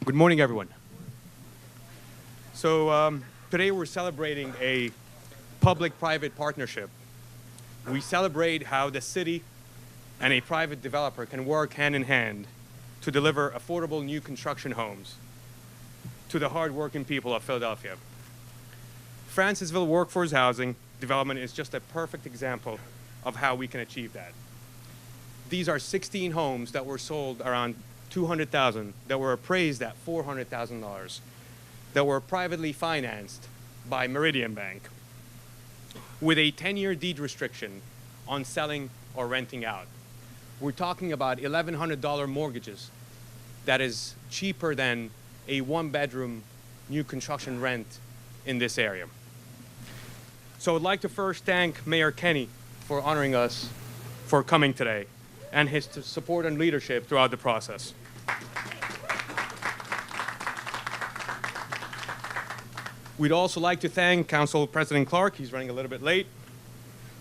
Good morning, everyone. Today we're celebrating a public-private partnership. We celebrate how the city and a private developer can work hand in hand to deliver affordable new construction homes to the hard-working people of Philadelphia. Francisville workforce housing development is just a perfect example of how we can achieve that. These are 16 homes that were sold around $200,000, that were appraised at $400,000, that were privately financed by Meridian Bank with a 10-year deed restriction on selling or renting out. We're talking about $1,100 mortgages that is cheaper than a one-bedroom new construction rent in this area. So I'd like to first thank Mayor Kenny for honoring us for coming today and his support and leadership throughout the process. We'd also like to thank Council President Clark, he's running a little bit late,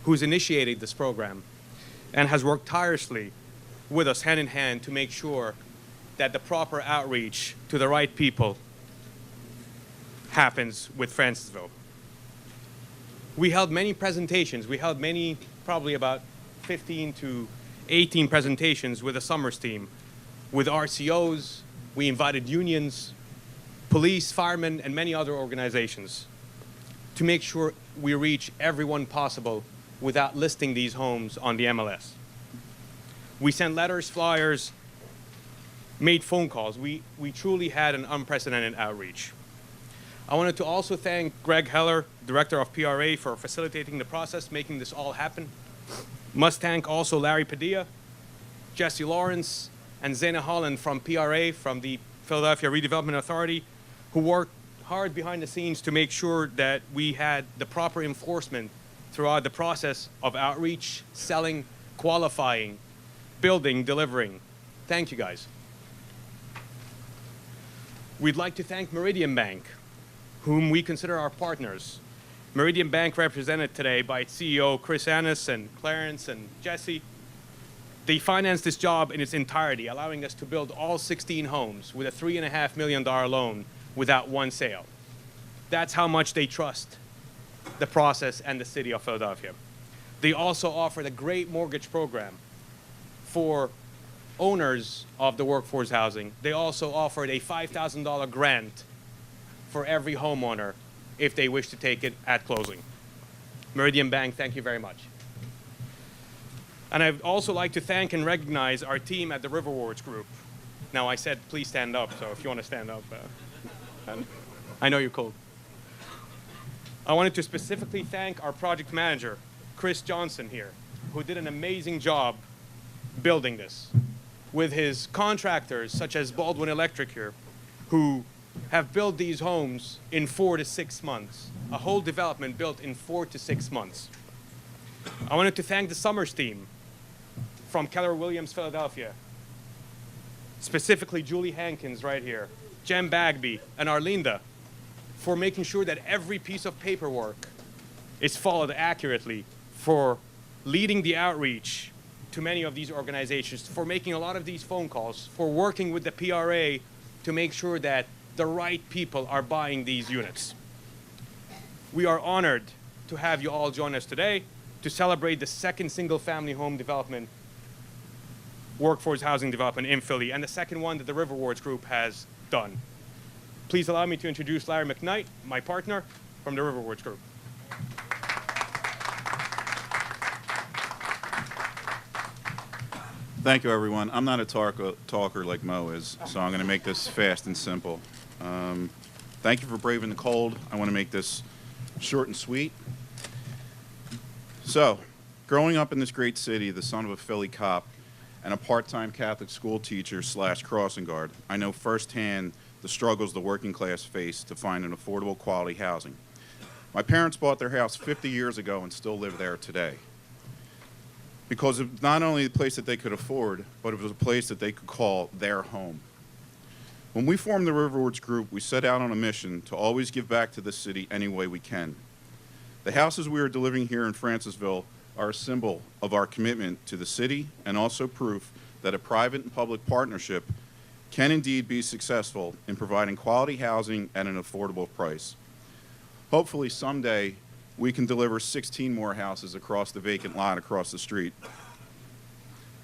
who's initiated this program and has worked tirelessly with us hand in hand to make sure that the proper outreach to the right people happens with Francisville. We held many presentations. We held many, probably about 15 to 18 presentations with the Summers team, with RCOs. We invited unions, police, firemen, and many other organizations to make sure we reach everyone possible without listing these homes on the MLS. We sent letters, flyers, made phone calls. We truly had an unprecedented outreach. I wanted to also thank Greg Heller, Director of PRA, for facilitating the process, making this all happen. Must thank also Larry Padilla, Jesse Lawrence, and Zena Holland from PRA, from the Philadelphia Redevelopment Authority, who worked hard behind the scenes to make sure that we had the proper enforcement throughout the process of outreach, selling, qualifying, building, delivering. Thank you, guys. We'd like to thank Meridian Bank, whom we consider our partners. Meridian Bank, represented today by its CEO, Chris Annis, and Clarence and Jesse. They financed this job in its entirety, allowing us to build all 16 homes with a $3.5 million loan without one sale. That's how much they trust the process and the city of Philadelphia. They also offered a great mortgage program for owners of the workforce housing. They also offered a $5,000 grant for every homeowner if they wish to take it at closing. Meridian Bank, thank you very much. And I'd also like to thank and recognize our team at the River Wards Group. Now, I said please stand up, so if you want to stand up, I know you're cold. I wanted to specifically thank our project manager, Chris Johnson here, who did an amazing job building this, with his contractors, such as Baldwin Electric here, who have built these homes in 4 to 6 months, a whole development built in 4 to 6 months. I wanted to thank the Summers team from Keller Williams, Philadelphia, specifically Julie Hankins right here, Jem Bagby, and Arlinda, for making sure that every piece of paperwork is followed accurately, for leading the outreach to many of these organizations, for making a lot of these phone calls, for working with the PRA to make sure that the right people are buying these units. We are honored to have you all join us today to celebrate the second single-family home development, workforce housing development in Philly, and the second one that the River Wards Group has done. Please allow me to introduce Larry McKnight, my partner from the River Wards Group. Thank you, everyone. I'm not a talker like Mo is, so I'm going to make this fast and simple. Thank you for braving the cold. I want to make this short and sweet. So, growing up in this great city, the son of a Philly cop and a part-time Catholic school teacher / crossing guard, I know firsthand the struggles the working class face to find an affordable quality housing. My parents bought their house 50 years ago and still live there today, because it was not only a place that they could afford, but it was a place that they could call their home. When we formed the River Wards Group, we set out on a mission to always give back to the city any way we can. The houses we are delivering here in Francisville are a symbol of our commitment to the city and also proof that a private and public partnership can indeed be successful in providing quality housing at an affordable price. Hopefully someday we can deliver 16 more houses across the vacant lot across the street.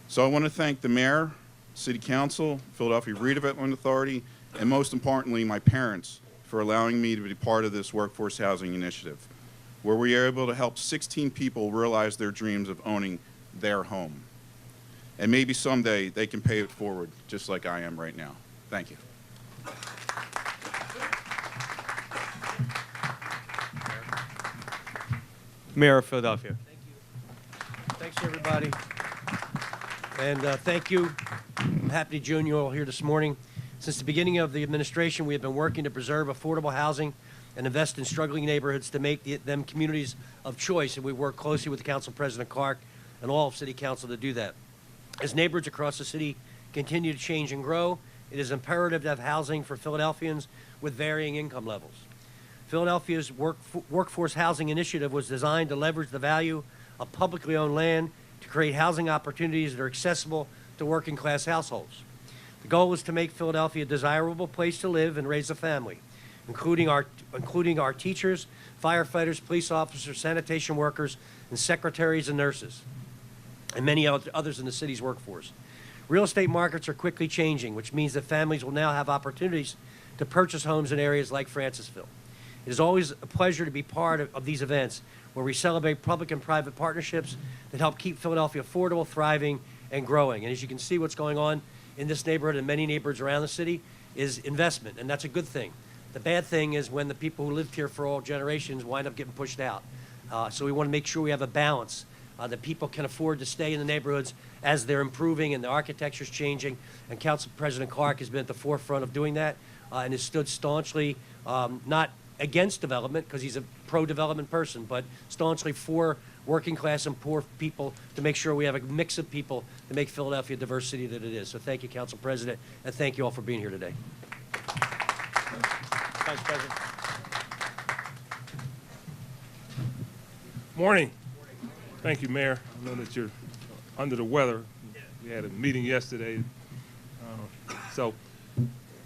So I want to thank the mayor, city council, Philadelphia Redevelopment Authority, and most importantly, my parents for allowing me to be part of this workforce housing initiative, where we are able to help 16 people realize their dreams of owning their home. And maybe someday they can pay it forward, just like I am right now. Thank you. Mayor of Philadelphia. Thank you. Thanks, everybody. And thank you. I'm happy to join you all here this morning. Since the beginning of the administration, we have been working to preserve affordable housing and invest in struggling neighborhoods to make them communities of choice. And we work closely with Council President Clark and all of City Council to do that. As neighborhoods across the city continue to change and grow, it is imperative to have housing for Philadelphians with varying income levels. Philadelphia's workforce housing initiative was designed to leverage the value of publicly owned land to create housing opportunities that are accessible to working class households. The goal is to make Philadelphia a desirable place to live and raise a family, including our teachers, firefighters, police officers, sanitation workers, and secretaries and nurses, and many others in the city's workforce. Real estate markets are quickly changing, which means that families will now have opportunities to purchase homes in areas like Francisville. It is always a pleasure to be part of these events where we celebrate public and private partnerships that help keep Philadelphia affordable, thriving, and growing. And as you can see, what's going on in this neighborhood and many neighborhoods around the city is investment, and that's a good thing. The bad thing is when the people who lived here for all generations wind up getting pushed out. So we want to make sure we have a balance, that people can afford to stay in the neighborhoods as they're improving and the architecture's changing. And Council President Clark has been at the forefront of doing that and has stood staunchly, not against development, because he's a pro-development person, but staunchly for working class and poor people to make sure we have a mix of people to make Philadelphia the diverse city that it is. So thank you, Council President, and thank you all for being here today. Thanks, President. Morning. Thank you, Mayor. I know that you're under the weather. We had a meeting yesterday. So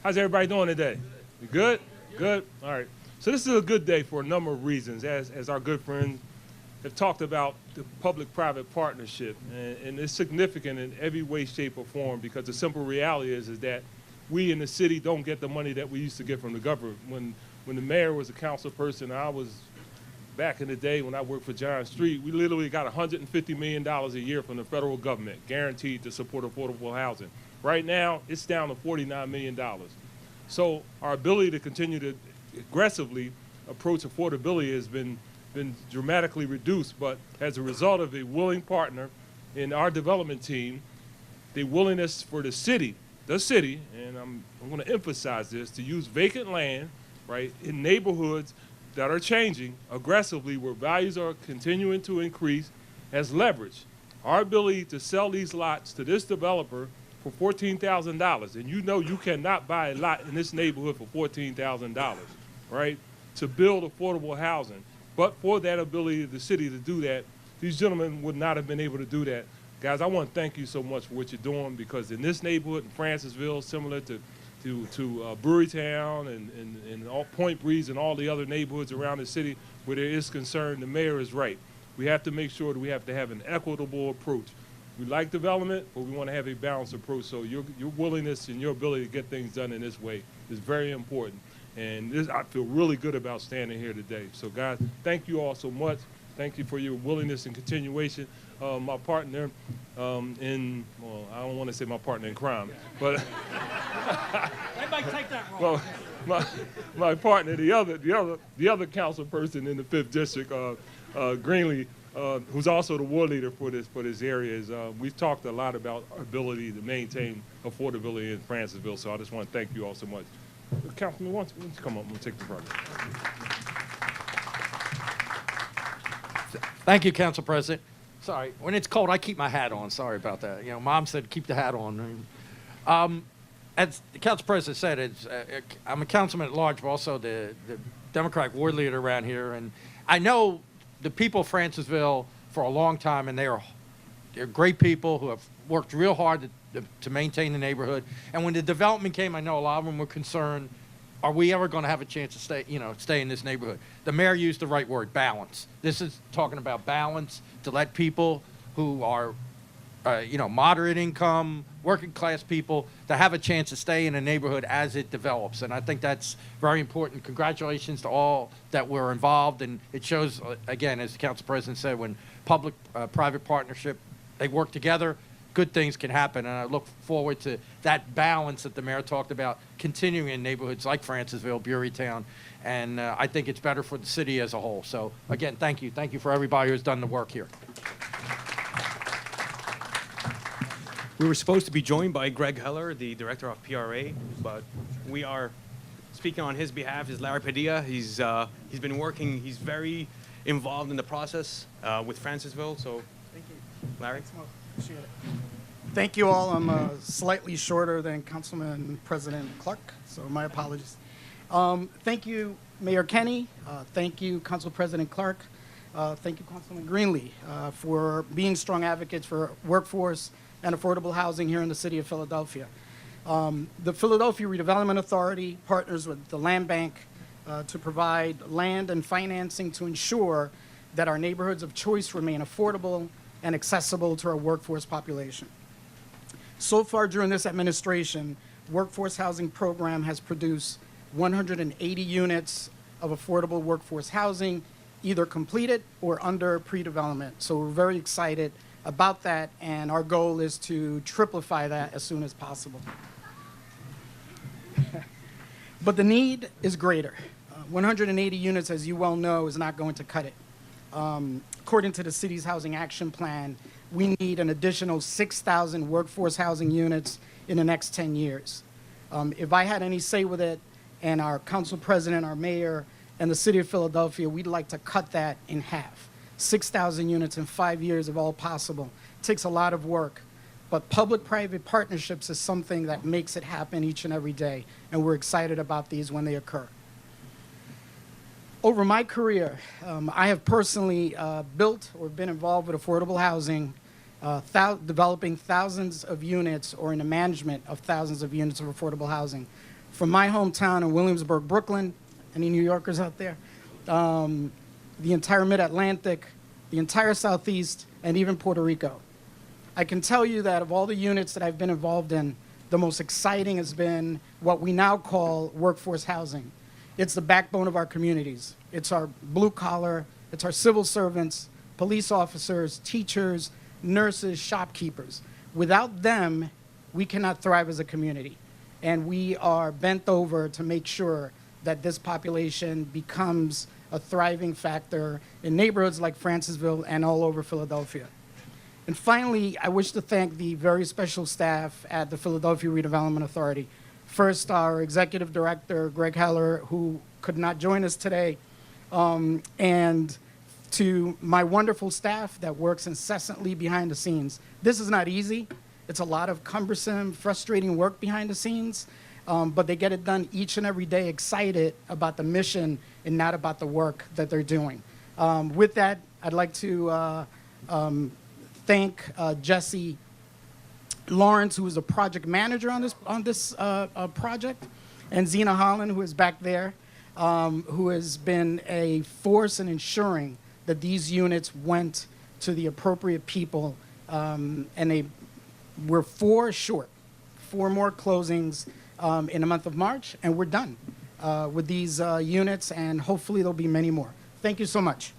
how's everybody doing today? You good? Good? All right. So this is a good day for a number of reasons, as our good friends have talked about the public-private partnership, and it's significant in every way, shape, or form, because the simple reality is that we in the city don't get the money that we used to get from the government. When the mayor was a council person, I was back in the day when I worked for John Street, we literally got $150 million a year from the federal government, guaranteed to support affordable housing. Right now, it's down to $49 million. So our ability to continue to aggressively approach affordability has been dramatically reduced, but as a result of a willing partner in our development team, the willingness for the city, and I'm going to emphasize this, to use vacant land, right, in neighborhoods that are changing aggressively, where values are continuing to increase, has leveraged our ability to sell these lots to this developer for $14,000. And you know you cannot buy a lot in this neighborhood for $14,000, right, to build affordable housing. But for that ability of the city to do that, these gentlemen would not have been able to do that. Guys, I want to thank you so much for what you're doing, because in this neighborhood in Francisville, similar to Brewerytown and all Point Breeze and all the other neighborhoods around the city where there is concern, the mayor is right. We have to make sure that we have to have an equitable approach. We like development, but we want to have a balanced approach. So your willingness and your ability to get things done in this way is very important. And I feel really good about standing here today. So guys, thank you all so much. Thank you for your willingness and continuation. My partner well, I don't want to say my partner in crime, but They might take that wrong. well, my partner, the other council person in the 5th district, Greenlee, who's also the ward leader for this area, is we've talked a lot about our ability to maintain affordability in Francisville. So I just want to thank you all so much. Councilman, why don't you come up and take the project? Thank you, Council President. Sorry, when it's cold, I keep my hat on. Sorry about that. You know, Mom said keep the hat on. As the Council President said, I'm a councilman at large, but also the Democratic ward leader around here, and I know the people of Francisville for a long time, and they are they're great people who have worked real hard to maintain the neighborhood. And when the development came, I know a lot of them were concerned, are we ever going to have a chance to stay in this neighborhood? The mayor used the right word, balance. This is talking about balance to let people who are, moderate income, working class people, to have a chance to stay in a neighborhood as it develops. And I think that's very important. Congratulations to all that were involved. And it shows, again, as the council president said, when public-private partnership, they work together, good things can happen. And I look forward to that balance that the mayor talked about continuing in neighborhoods like Francisville, Burytown. And I think it's better for the city as a whole. So, again, thank you. Thank you for everybody who's done the work here. We were supposed to be joined by Greg Heller, the director of PRA, but we are speaking on his behalf. Is Larry Padilla. He's been working. He's very involved in the process with Francisville. So, Thank you. Larry. Thanks, Mo. Appreciate it. Thank you all. I'm slightly shorter than Councilman President Clark, so my apologies. Thank you, Mayor Kenny. Thank you, Council President Clark. Thank you, Councilman Greenlee, for being strong advocates for workforce and affordable housing here in the city of Philadelphia. The Philadelphia Redevelopment Authority partners with the Land Bank to provide land and financing to ensure that our neighborhoods of choice remain affordable and accessible to our workforce population. So far during this administration, Workforce Housing Program has produced 180 units of affordable workforce housing, either completed or under pre-development. So we're very excited about that, and our goal is to triplify that as soon as possible. But the need is greater. 180 units, as you well know, is not going to cut it. According to the city's housing action plan, we need an additional 6,000 workforce housing units in the next 10 years. If I had any say with it, and our council president, our mayor, and the city of Philadelphia, we'd like to cut that in half. 6,000 units in 5 years, if all possible. It takes a lot of work, but public-private partnerships is something that makes it happen each and every day, and we're excited about these when they occur. Over my career, I have personally built or been involved with affordable housing, developing thousands of units or in the management of thousands of units of affordable housing. From my hometown in Williamsburg, Brooklyn, any New Yorkers out there? The entire Mid-Atlantic, the entire Southeast, and even Puerto Rico. I can tell you that of all the units that I've been involved in, the most exciting has been what we now call workforce housing. It's the backbone of our communities. It's our blue collar, it's our civil servants, police officers, teachers, nurses, shopkeepers. Without them, we cannot thrive as a community. And we are bent over to make sure that this population becomes a thriving factor in neighborhoods like Francisville and all over Philadelphia. And finally, I wish to thank the very special staff at the Philadelphia Redevelopment Authority. First, our executive director, Greg Heller, who could not join us today, and to my wonderful staff that works incessantly behind the scenes. This is not easy. It's a lot of cumbersome, frustrating work behind the scenes, but they get it done each and every day, excited about the mission and not about the work that they're doing. With that, I'd like to thank Jesse Lawrence, who is a project manager on this project, and Zena Holland, who is back there, who has been a force in ensuring that these units went to the appropriate people, and we're 4 short, 4 more closings in the month of March, and we're done with these units, and hopefully there'll be many more. Thank you so much.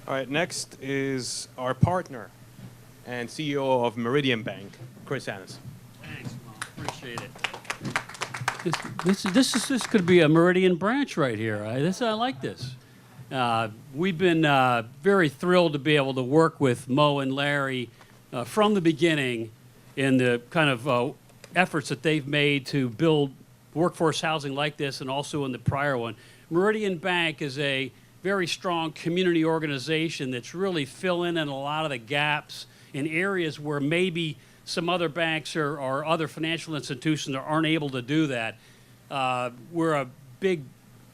All right, next is our partner and CEO of Meridian Bank, Chris Annis. Thanks, Mom. Appreciate it. This could be a Meridian branch right here. I like this. We've been very thrilled to be able to work with Mo and Larry from the beginning in the kind of efforts that they've made to build workforce housing like this, and also in the prior one. Meridian Bank is a very strong community organization that's really filling in a lot of the gaps in areas where maybe some other banks or other financial institutions aren't able to do that. We're a big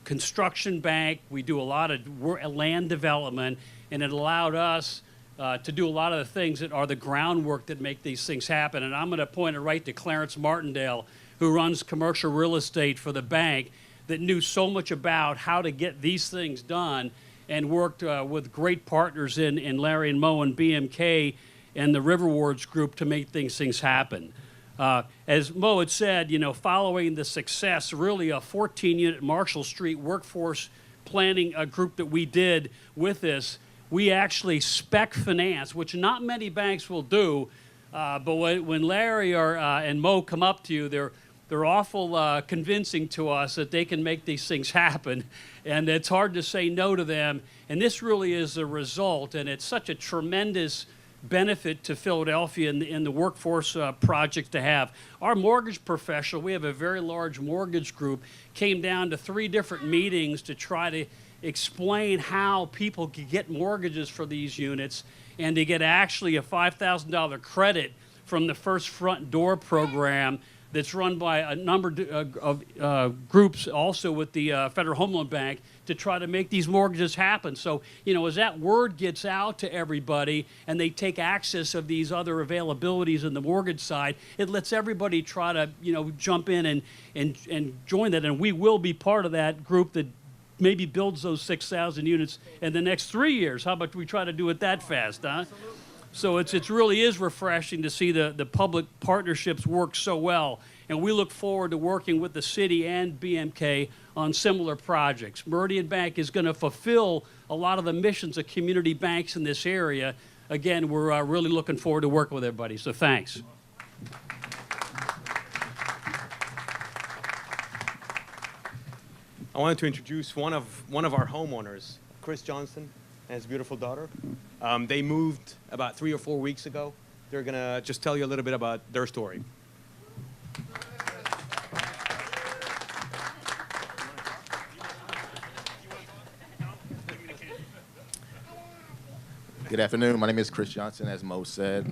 construction bank. We do a lot of land development, and it allowed us to do a lot of the things that are the groundwork that make these things happen. And I'm going to point it right to Clarence Martindale, who runs commercial real estate for the bank, that knew so much about how to get these things done and worked with great partners in Larry and Mo and BMK and the River Wards group to make these things happen. As Mo had said, you know, following the success, really a 14-unit Marshall Street workforce planning group that we did with this, we actually spec finance, which not many banks will do. But when Larry and Mo come up to you, they're awful convincing to us that they can make these things happen, and it's hard to say no to them. And this really is a result, and it's such a tremendous benefit to Philadelphia in the workforce project to have. Our mortgage professional, we have a very large mortgage group, came down to 3 different meetings to try to explain how people could get mortgages for these units and to get actually a $5,000 credit from the First Front Door program that's run by a number of groups also with the Federal Home Loan Bank to try to make these mortgages happen. So, you know, as that word gets out to everybody and they take access of these other availabilities in the mortgage side, it lets everybody try to, you know, jump in and join that. And we will be part of that group that maybe builds those 6,000 units in the next 3 years. How about we try to do it that fast, huh? So it really is refreshing to see the public partnerships work so well. And we look forward to working with the city and BMK on similar projects. Meridian Bank is going to fulfill a lot of the missions of community banks in this area. Again, we're really looking forward to working with everybody. So thanks. I wanted to introduce one of our homeowners, Chris Johnson, and his beautiful daughter. They moved about 3 or 4 weeks ago. They're going to just tell you a little bit about their story. Good afternoon. My name is Chris Johnson, as Mo said.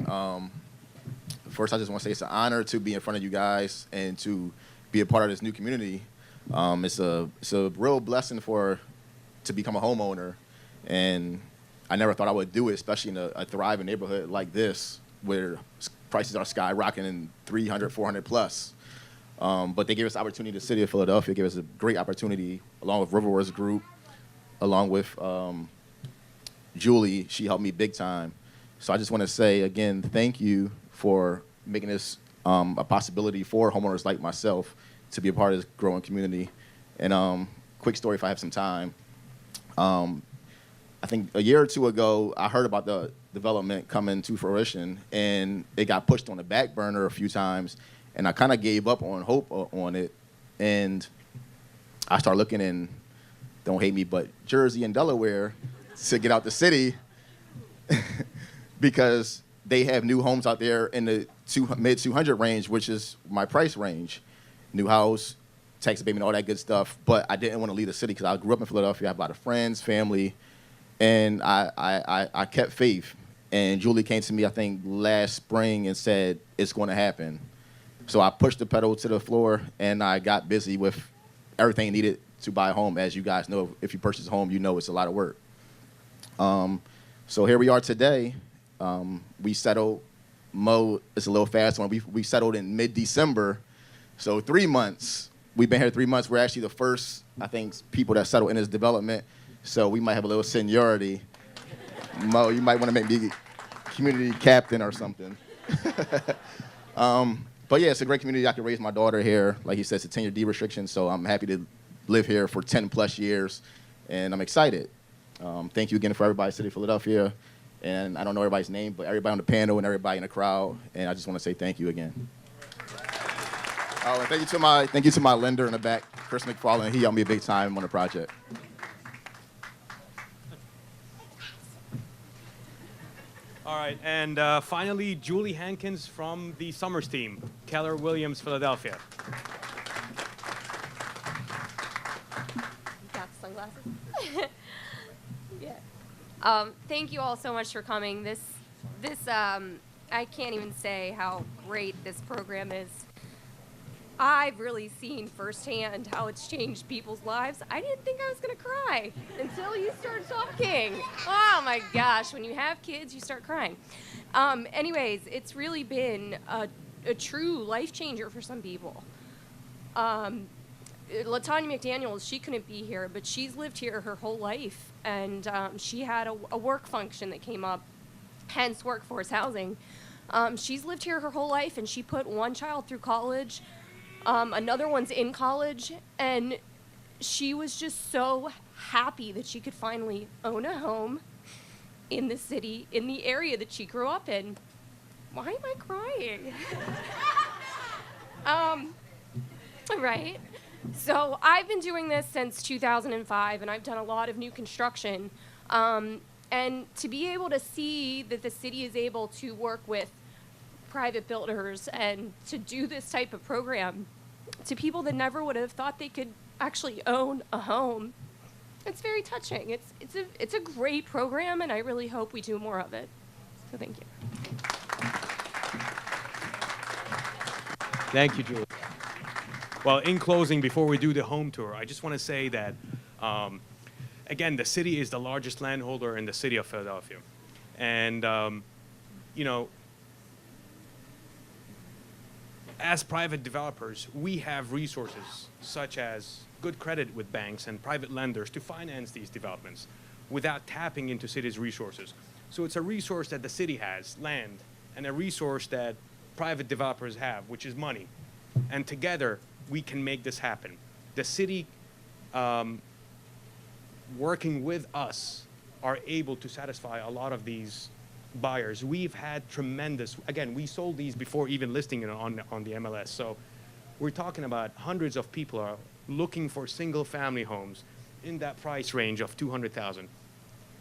First, I just want to say it's an honor to be in front of you guys and to be a part of this new community. It's a real blessing to become a homeowner, and I never thought I would do it, especially in a thriving neighborhood like this, where prices are skyrocketing and 300, 400 plus. But they gave us the opportunity. The city of Philadelphia gave us a great opportunity, along with Riverworks Group, along with Julie. She helped me big time. So I just want to say again, thank you for making this a possibility for homeowners like myself to be a part of this growing community. And quick story, if I have some time. I think a year or 2 ago, I heard about the development coming to fruition, and it got pushed on the back burner a few times, and I kind of gave up on hope on it. And I started looking in, don't hate me, but Jersey and Delaware to get out the city because they have new homes out there in the mid 200 range, which is my price range. New house, tax abatement, all that good stuff. But I didn't want to leave the city because I grew up in Philadelphia. I have a lot of friends, family, and I kept faith. And Julie came to me, I think, last spring and said, it's going to happen. So I pushed the pedal to the floor, and I got busy with everything needed to buy a home. As you guys know, if you purchase a home, you know it's a lot of work. So here we are today. We settled. Mo, it's a little fast one. We settled in mid-December. So 3 months. We've been here 3 months. We're actually the first, I think, people that settled in this development. So we might have a little seniority. Mo, you might want to make me community captain or something. But yeah, it's a great community. I can raise my daughter here. Like he says, it's a 10-year D restriction, so I'm happy to live here for 10 plus years, and I'm excited. Thank you again for everybody, City of Philadelphia, and I don't know everybody's name, but everybody on the panel and everybody in the crowd, and I just want to say thank you again. Oh, and thank you to my lender in the back, Chris McFarland. He helped me big time on the project. All right, and finally, Julie Hankins from the Summers team, Keller Williams, Philadelphia. Got the sunglasses? Yeah. Thank you all so much for coming. This I can't even say how great this program is. I've really seen firsthand how it's changed people's lives. I didn't think I was gonna cry until you started talking. Oh my gosh, when you have kids, you start crying. Anyways, it's really been a true life changer for some people. LaTanya McDaniels, she couldn't be here, but she's lived here her whole life, and she had a work function that came up, hence workforce housing. She's lived here her whole life, and she put one child through college, another one's in college, and she was just so happy that she could finally own a home in the city, in the area that she grew up in. Why am I crying? Right. So I've been doing this since 2005, and I've done a lot of new construction. And to be able to see that the city is able to work with private builders and to do this type of program to people that never would have thought they could actually own a home, it's very touching. It's a great program, and I really hope we do more of it. So thank you. Thank you, Julie. Well, in closing, before we do the home tour, I just want to say that, again, the city is the largest landholder in the city of Philadelphia. And, you know, as private developers, we have resources such as good credit with banks and private lenders to finance these developments without tapping into city's resources. So it's a resource that the city has, land, and a resource that private developers have, which is money. And together, we can make this happen. The city, working with us, are able to satisfy a lot of these buyers. We've had tremendous, again, we sold these before even listing it on the MLS. So we're talking about hundreds of people are looking for single family homes in that price range of $200,000.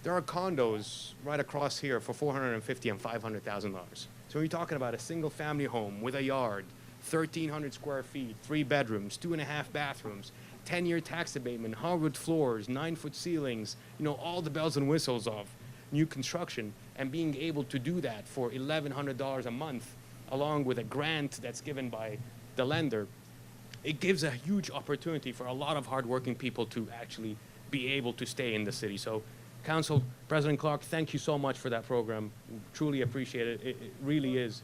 There are condos right across here for $450,000 and $500,000. So you're talking about a single family home with a yard, 1,300 square feet, 3 bedrooms, 2.5 bathrooms, 10-year tax abatement, hardwood floors, 9-foot ceilings, you know, all the bells and whistles of new construction, and being able to do that for $1,100 a month, along with a grant that's given by the lender, it gives a huge opportunity for a lot of hardworking people to actually be able to stay in the city. So, Council President Clark, thank you so much for that program. Truly appreciate it. It really is.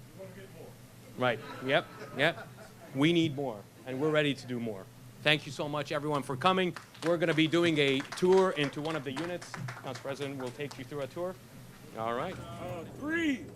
Right. Yep. Yep. We need more, and we're ready to do more. Thank you so much, everyone, for coming. We're going to be doing a tour into one of the units. Council President will take you through a tour. All right. Breathe.